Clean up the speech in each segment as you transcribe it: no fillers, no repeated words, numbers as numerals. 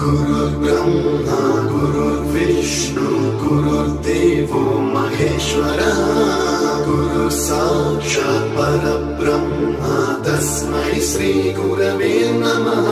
गुरुर्ब्रह्मा गुरुर्विष्णु गुरुर्देवो महेश्वरः गुरु साक्षात् परब्रह्म तस्मै श्री गुरवे नमः।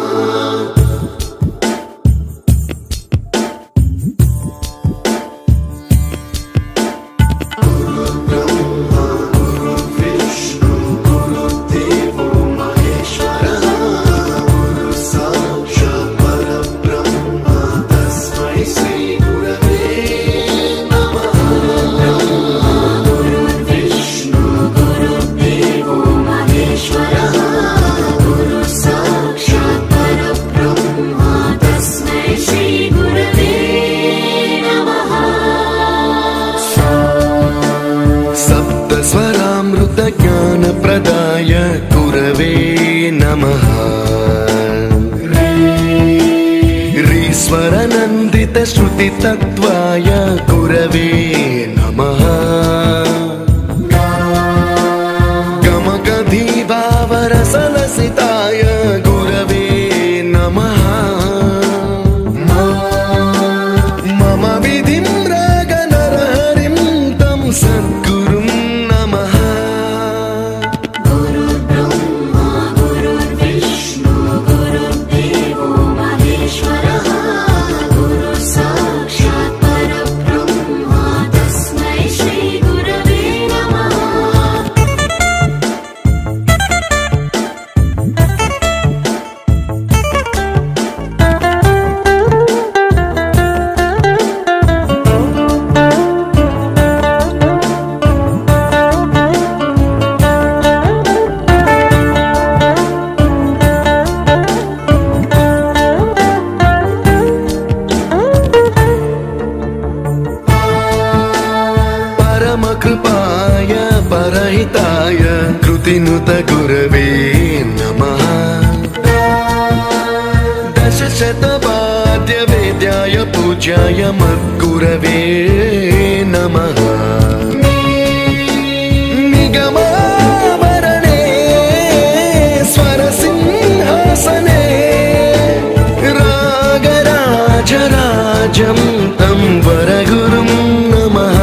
ज्ञान प्रदाय गुरवे नमः। ईश्वर नंदित श्रुति तत्वाय गुरवे नमः। गमगधी भावरसलसिताय गुरवे नमः। मम विधिं रागनरहरिं तं सद्गुरुं नमः। कृपाय परहिताय कृतिनुत गुरवे नमः। दशशतवाद्य वेद्याय पूज्याय मद्गुरवे नमः। निगमावरणे स्वरसिंहासने रागराजराजं तं वरगुरुं नमः।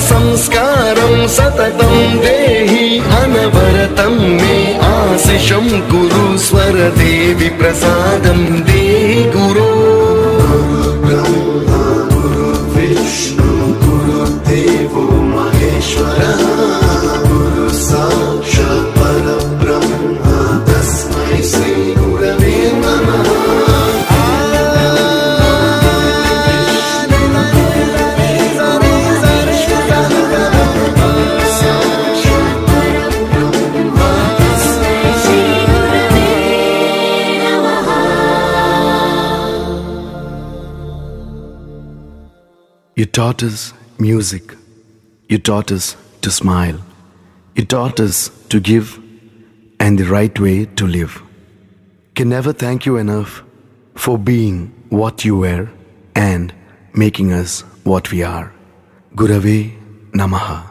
संस्कारं सततं देहि अनवरतं मे आशिषं कुरु स्वरदेवि प्रसादं देहि गुरो। गुरुर्ब्रह्मा गुरुर्विष्णु गुरुर्देवो महेश्वरः गुरु साक्षात् परब्रह्म तस्मै श्री गुरवे नमः। You taught us music, you taught us to smile, you taught us to give and the right way to live. Can never thank you enough for being what you were and making us what we are. Gurave Namaha.